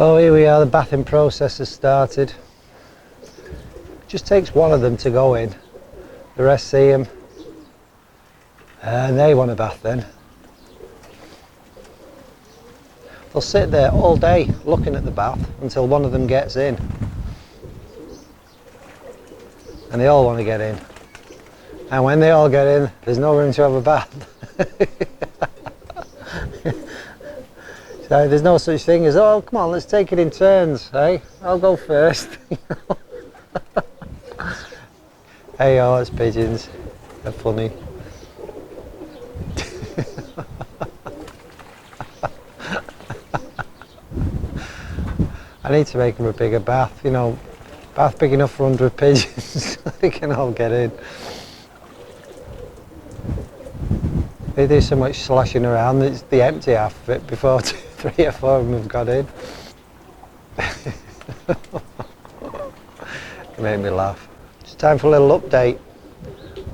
Oh, here we are, the bathing process has started. It just takes one of them to go in. The rest see them and they want a bath then. They'll sit there all day looking at the bath until one of them gets in. And they all want to get in. And when they all get in, there's no room to have a bath. So there's no such thing as, oh, come on, let's take it in turns, hey? I'll go first. Hey, oh, it's pigeons. They're funny. I need to make them a bigger bath, you know, bath big enough for 100 pigeons. They can all get in. They do so much sloshing around, it's the empty half of it before 3 or 4 of them have got in. It made me laugh. It's time for a little update.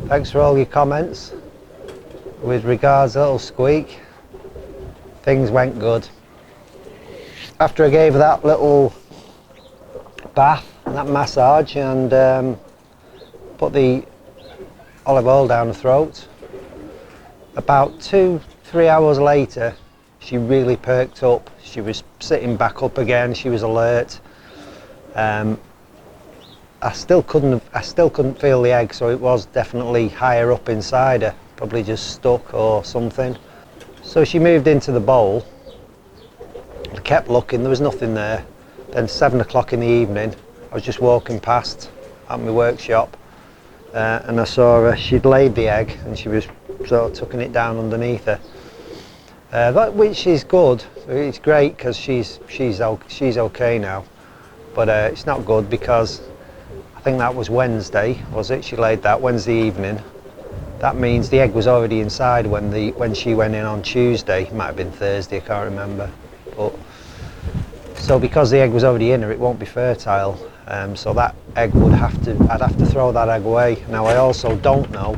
Thanks for all your comments. With regards, little Squeak, things went good. After I gave her that little bath, that massage, and put the olive oil down her throat, about 2-3 hours later, she really perked up. She was sitting back up again. She was alert. I still couldn't feel the egg, so it was definitely higher up inside her, probably just stuck or something. So she moved into the bowl. I kept looking, there was nothing there. Then 7 o'clock in the evening, I was just walking past at my workshop, and I saw her. She'd laid the egg and she was sort of tucking it down underneath her, which is good. It's great because she's okay now, but it's not good because I think that was Wednesday, was it? She laid that Wednesday evening. That means the egg was already inside when she went in on Tuesday. It might have been Thursday, I can't remember. But so because the egg was already in her, it won't be fertile. So that egg I'd have to throw that egg away. Now I also don't know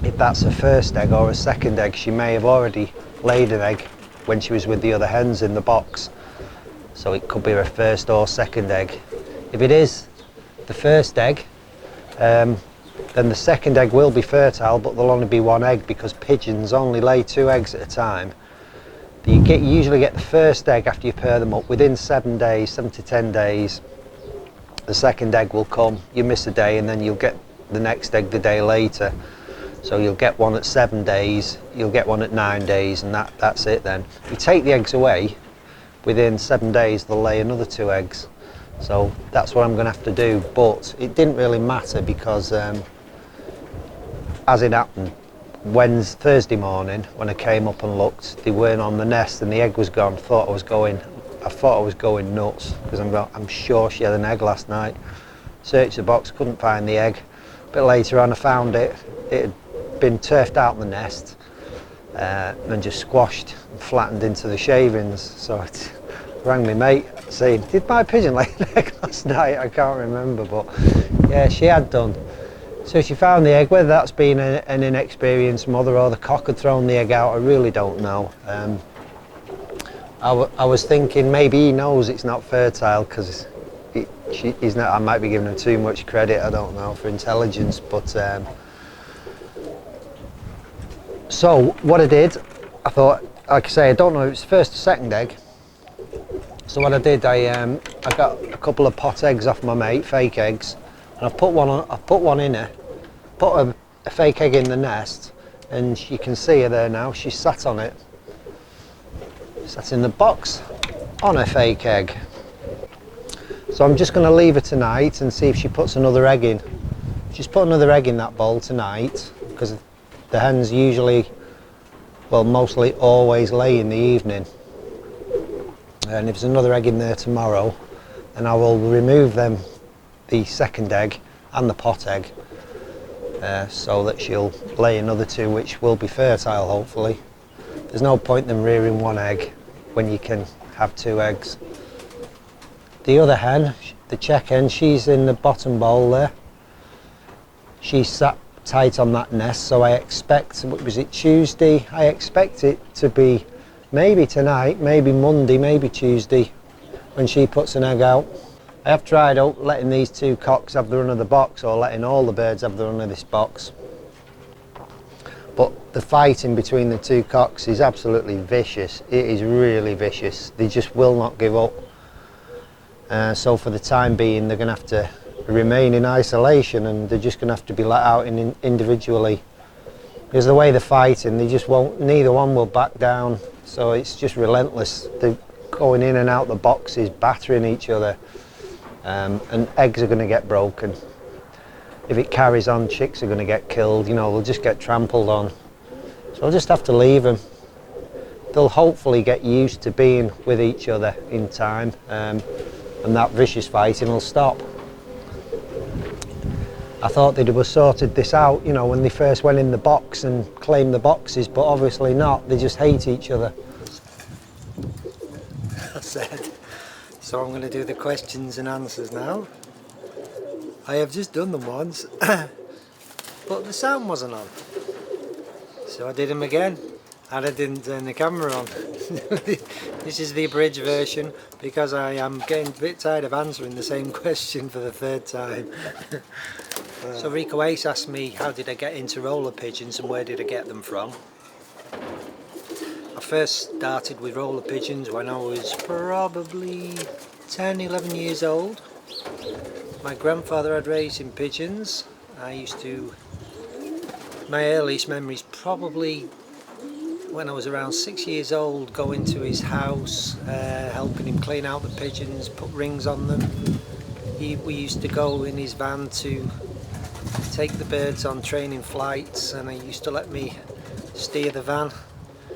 if that's a first egg or a second egg. She may have already laid an egg when she was with the other hens in the box. So it could be her first or second egg. If it is the first egg, then the second egg will be fertile, but there'll only be 1 egg because pigeons only lay 2 eggs at a time. You usually get the first egg after you pair them up within 7 days, 7 to 10 days. The second egg will come. You miss a day and then you'll get the next egg the day later. So you'll get one at 7 days, you'll get one at 9 days, and that's it then. If you take the eggs away, within 7 days they'll lay another 2 eggs. So that's what I'm going to have to do, but it didn't really matter because as it happened, Thursday morning when I came up and looked, they weren't on the nest and the egg was gone. I thought I was going nuts because I'm sure she had an egg last night. Searched the box, couldn't find the egg. A bit later on I found it. It had been turfed out the nest and just squashed and flattened into the shavings. So I rang my mate saying, did my pigeon lay an egg last night? I can't remember, but yeah, she had done. So she found the egg. Whether that's been an inexperienced mother or the cock had thrown the egg out, I really don't know. I was thinking maybe he knows it's not fertile because he's not. I might be giving him too much credit, I don't know, for intelligence. But so what I did, I thought, like I say, I don't know if it's the first or second egg. So what I did, I got a couple of pot eggs off my mate, fake eggs, and I put one in her, put a fake egg in the nest, and you can see her there now. She's sat on it, sat in the box on a fake egg. So I'm just going to leave her tonight and see if she puts another egg in. She's put another egg in that bowl tonight because the hens usually, well, mostly always lay in the evening. And if there's another egg in there tomorrow, then I will remove the second egg and the pot egg, so that she'll lay another 2 which will be fertile hopefully. There's no point in them rearing 1 egg when you can have 2 eggs. The other hen, the check hen, she's in the bottom bowl there. She's sat tight on that nest, so I expect, was it Tuesday? I expect it to be maybe tonight, maybe Monday, maybe Tuesday. when she puts an egg out. I have tried letting these two cocks have the run of the box, or letting all the birds have the run of this box, but the fighting between the two cocks is absolutely vicious. It is really vicious. They just will not give up. So for the time being they're going to have to remain in isolation, and they're just going to have to be let out individually, because the way they're fighting, they just won't, neither one will back down. So it's just relentless. They're going in and out the boxes, battering each other, and eggs are going to get broken. If it carries on, chicks are going to get killed, you know, they'll just get trampled on. So I'll just have to leave them. They'll hopefully get used to being with each other in time, and that vicious fighting will stop. I thought they'd have sorted this out, you know, when they first went in the box and claimed the boxes, but obviously not. They just hate each other. I said, so I'm going to do the questions and answers now. I have just done them once, but the sound wasn't on. So I did them again, and I didn't turn the camera on. This is the abridged version, because I am getting a bit tired of answering the same question for the third time. So Rico Ace asked me how did I get into roller pigeons and where did I get them from. I first started with roller pigeons when I was probably 10-11 years old. My grandfather had racing pigeons. My earliest memories probably when I was around 6 years old, going to his house, helping him clean out the pigeons, put rings on them. We used to go in his van to take the birds on training flights, and he used to let me steer the van,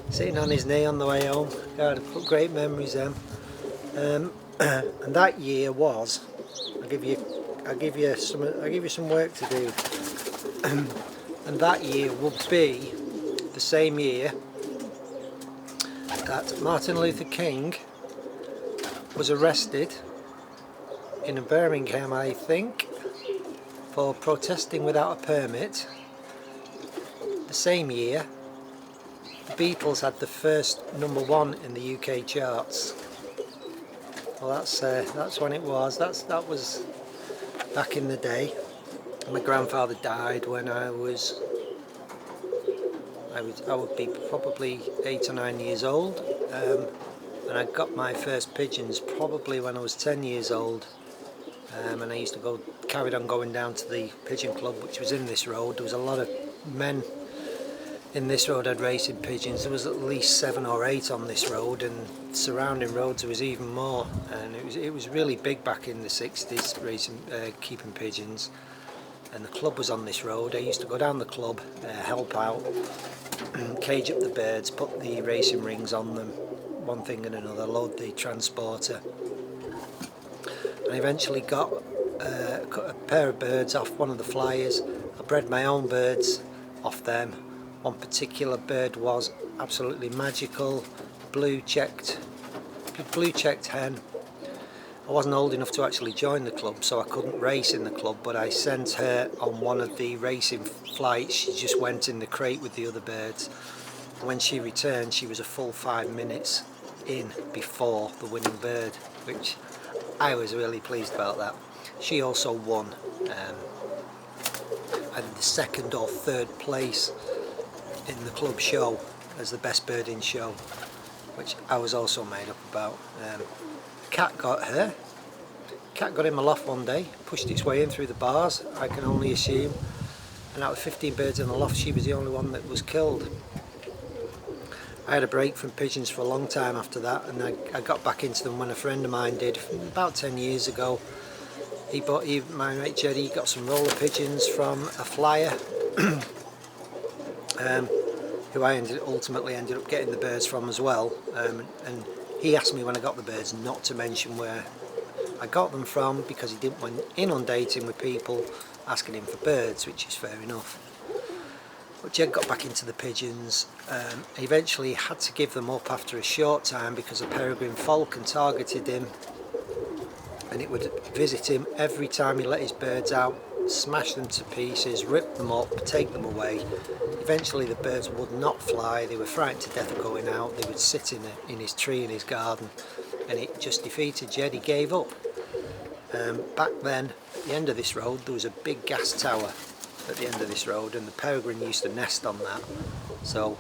sitting on his knee on the way home. God, I've got great memories then. And that year was, I'll give you some work to do. And that year would be the same year that Martin Luther King was arrested in Birmingham, I think, for protesting without a permit. The same year, the Beatles had the first #1 in the UK charts. Well, that's when it was. That was back in the day. My grandfather died when I would be probably 8 or 9 years old, and I got my first pigeons probably when I was 10 years old. And I used to carried on going down to the pigeon club, which was in this road. There was a lot of men in this road had racing pigeons. There was at least 7 or 8 on this road, and surrounding roads there was even more. And it was really big back in the 60s, racing, keeping pigeons. And the club was on this road. I used to go down the club, help out, cage up the birds, put the racing rings on them, one thing and another, load the transporter. I eventually got a pair of birds off one of the flyers. I bred my own birds off them. One particular bird was absolutely magical, blue checked hen. I wasn't old enough to actually join the club, so I couldn't race in the club, but I sent her on one of the racing flights. She just went in the crate with the other birds. And when she returned, she was a full 5 minutes in before the winning bird, which I was really pleased about that. She also won either the 2nd or 3rd place in the club show as the best bird in show, which I was also made up about. Cat got her. Cat got in my loft one day, pushed its way in through the bars, I can only assume, and out of 15 birds in the loft she was the only one that was killed. I had a break from pigeons for a long time after that, and I got back into them when a friend of mine did about 10 years ago. My mate Jeddy got some roller pigeons from a flyer who I ultimately ended up getting the birds from as well, and he asked me when I got the birds not to mention where I got them from, because he didn't want inundating with people asking him for birds, which is fair enough. But Jed got back into the pigeons. He eventually had to give them up after a short time because a peregrine falcon targeted him, and it would visit him every time he let his birds out, smash them to pieces, rip them up, take them away. Eventually the birds would not fly. They were frightened to death of going out. They would sit in his tree in his garden and it just defeated Jed. He gave up. Back then, at the end of this road, there was a big gas tower at the end of this road, and the peregrine used to nest on that. So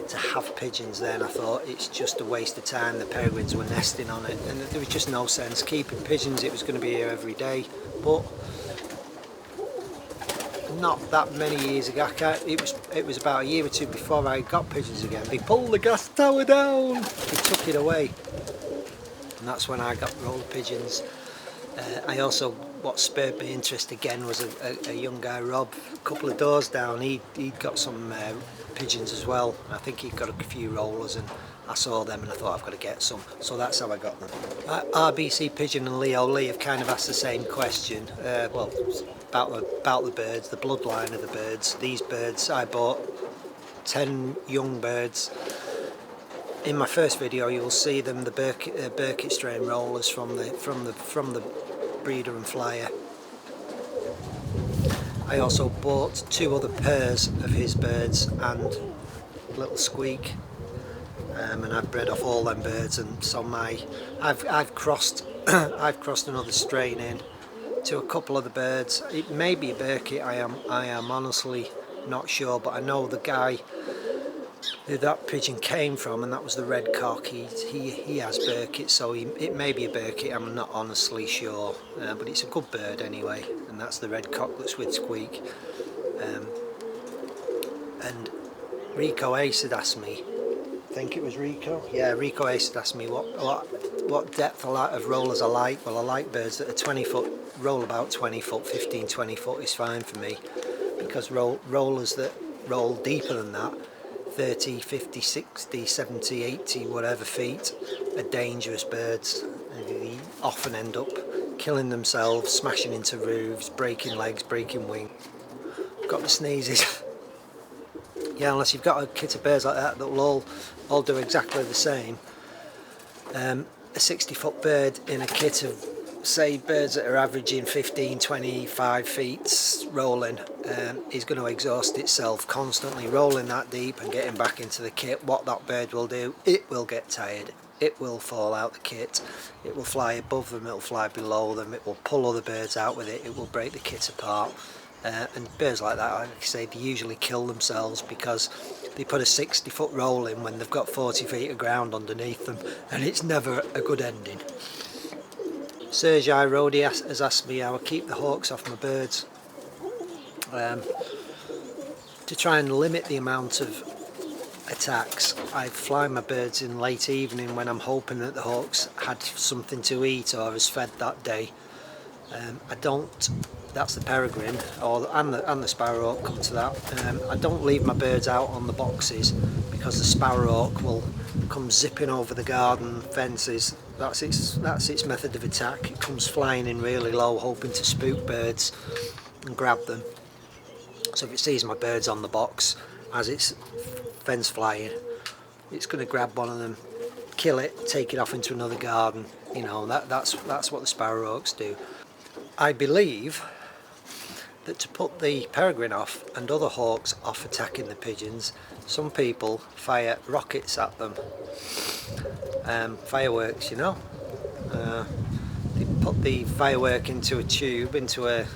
to have pigeons then, I thought it's just a waste of time. The peregrines were nesting on it, and there was just no sense keeping pigeons. It was going to be here every day, but not that many years ago, it was about a year or two before I got pigeons again. They pulled the gas tower down, they took it away, and that's when I got roller pigeons. I also, what spurred me interest again was a young guy, Rob, a couple of doors down. He'd got some pigeons as well. I think he'd got a few rollers, and I saw them and I thought I've got to get some. So that's how I got them. RBC Pigeon and Leo Lee have kind of asked the same question. Well, about the birds, the bloodline of the birds. These birds, I bought 10 young birds. In my first video, you will see them, the Burkitt strain rollers from the breeder and flyer. I also bought 2 other pairs of his birds and Little Squeak, and I've bred off all them birds. And so I've crossed I've crossed another strain in to a couple of the birds. It may be a Burkitt. I am honestly not sure, but I know the guy who that pigeon came from, and that was the red cock. He has Burkitt, so it may be a Burkitt. I'm not honestly sure, but it's a good bird anyway, and that's the red cock that's with Squeak. And Rico Ace had asked me, I think it was Rico? Yeah, Rico Ace had asked me what depth of rollers I like. Well, I like birds that are 20 foot, roll about 20 foot, 15, 20 foot is fine for me, because rollers that roll deeper than that, 30, 50, 60, 70, 80, whatever feet, are dangerous birds. They often end up killing themselves, smashing into roofs, breaking legs, breaking wings. Got the sneezes. Yeah, unless you've got a kit of birds like that will all do exactly the same. A 60 foot bird in a kit of, say, birds that are averaging 15, 25 feet rolling, is going to exhaust itself constantly rolling that deep and getting back into the kit. What that bird will do, it will get tired, it will fall out the kit, it will fly above them, it will fly below them, it will pull other birds out with it, it will break the kit apart. And birds like that, like I say, they usually kill themselves because they put a 60 foot roll in when they've got 40 feet of ground underneath them, and it's never a good ending. Sergei Rodi has asked me how I keep the hawks off my birds. To try and limit the amount of attacks, I fly my birds in late evening when I'm hoping that the hawks had something to eat or was fed that day. I don't, that's the peregrine, and the sparrowhawk, come to that. I don't leave my birds out on the boxes because the sparrowhawk will come zipping over the garden fences. That's its method of attack. It comes flying in really low, hoping to spook birds and grab them. So if it sees my birds on the box as it's fence flying, it's going to grab one of them, kill it, take it off into another garden. You know, that's what the sparrowhawks do. I believe that to put the peregrine off and other hawks off attacking the pigeons, some people fire rockets at them. Fireworks, you know. They put the firework into a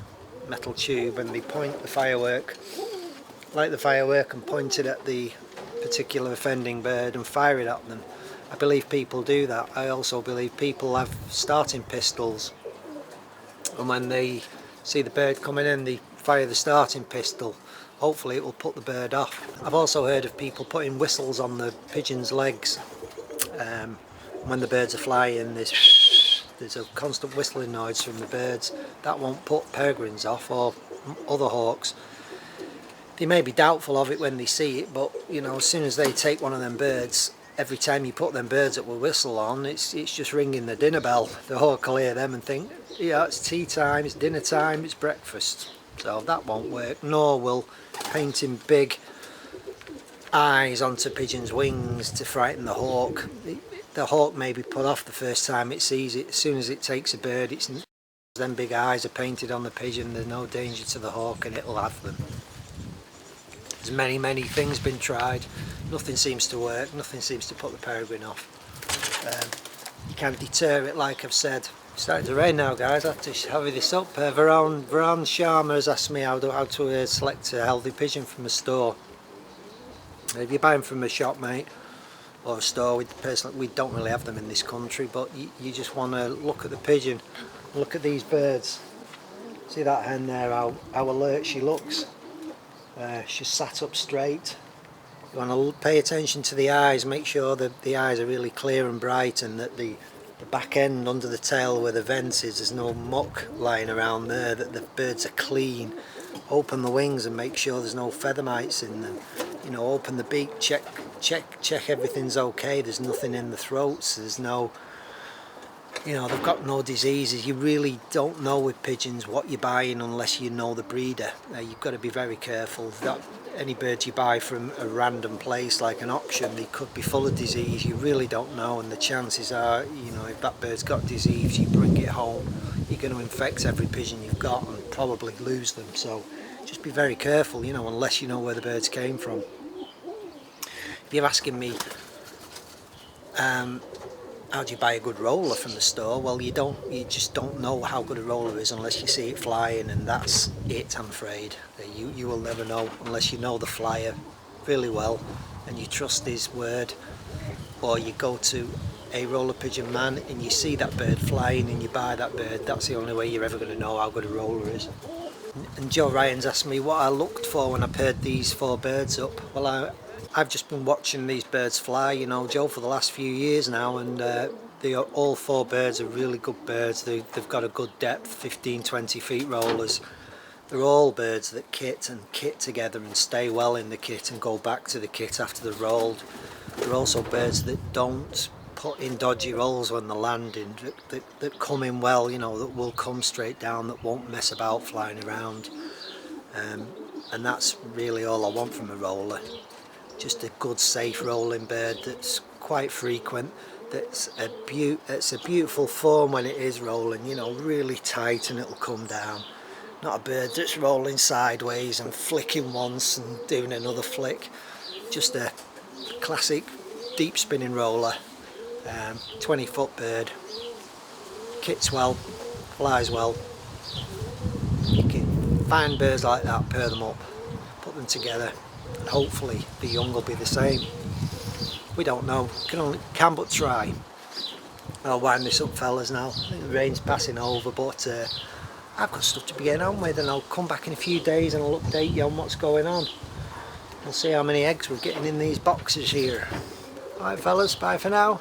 metal tube, and they point the firework, light the firework and point it at the particular offending bird and fire it at them. I believe people do that. I also believe people have starting pistols, and when they see the bird coming in, they fire the starting pistol. Hopefully it will put the bird off. I've also heard of people putting whistles on the pigeons' legs. When the birds are flying, there's a constant whistling noise from the birds. That won't put peregrines off or other hawks. They may be doubtful of it when they see it, but you know, as soon as they take one of them birds, every time you put them birds that will whistle on, it's just ringing the dinner bell. The hawk will hear them and think, yeah, it's tea time, it's dinner time, it's breakfast. So that won't work. Nor will painting big eyes onto pigeons' wings to frighten the hawk. The hawk may be put off the first time it sees it. As soon as it takes a bird, them big eyes are painted on the pigeon. There's no danger to the hawk, and it'll have them. There's many things been tried. Nothing seems to work. Nothing seems to put the peregrine off. you can't deter it, like I've said. It's starting to rain now, guys. I have to hurry this up. Varun Sharma has asked me how to select a healthy pigeon from a store. If you're buying from a shop, mate, or a store, personally, we don't really have them in this country, but you just want to look at the pigeon, look at these birds. See that hen there, how alert she looks. She's sat up straight. You want to pay attention to the eyes, make sure that the eyes are really clear and bright, and that the back end under the tail where the vent is, there's no muck lying around there, that the birds are clean. Open the wings and make sure there's no feather mites in them. You know, open the beak, check everything's okay, there's nothing in the throats, there's no, you know, they've got no diseases. You really don't know with pigeons what you're buying unless you know the breeder. You've got to be very careful. That any birds you buy from a random place like an auction, they could be full of disease. You really don't know, and the chances are, you know, if that bird's got disease, you bring it home, you're going to infect every pigeon you've got and probably lose them. So just be very careful, you know, unless you know where the birds came from. If you're asking me, how do you buy a good roller from the store? Well, you just don't know how good a roller is unless you see it flying, and that's it, I'm afraid. You will never know unless you know the flyer really well and you trust his word, or you go to a roller pigeon man and you see that bird flying and you buy that bird. That's the only way you're ever going to know how good a roller is. And Joe Ryan's asked me what I looked for when I paired these 4 birds up. Well, I've just been watching these birds fly, you know, Joe, for the last few years now, and all 4 birds are really good birds. They've got a good depth, 15-20 feet rollers. They're all birds that kit together and stay well in the kit and go back to the kit after they're rolled. They're also birds that don't put in dodgy rolls when they're landing, that come in well, you know, that will come straight down, that won't mess about flying around. And that's really all I want from a roller. Just a good, safe rolling bird that's quite frequent, that's a beautiful form when it is rolling, you know, really tight and it'll come down. Not a bird that's rolling sideways and flicking once and doing another flick. Just a classic deep spinning roller, 20-foot bird, kits well, flies well. You can find birds like that, pair them up, put them together, and hopefully the young will be the same. We don't know, can but try. I'll wind this up, fellas, now. I think the rain's passing over, but I've got stuff to be getting on with, and I'll come back in a few days and I'll update you on what's going on. We'll see how many eggs we're getting in these boxes here. Alright fellas, bye for now.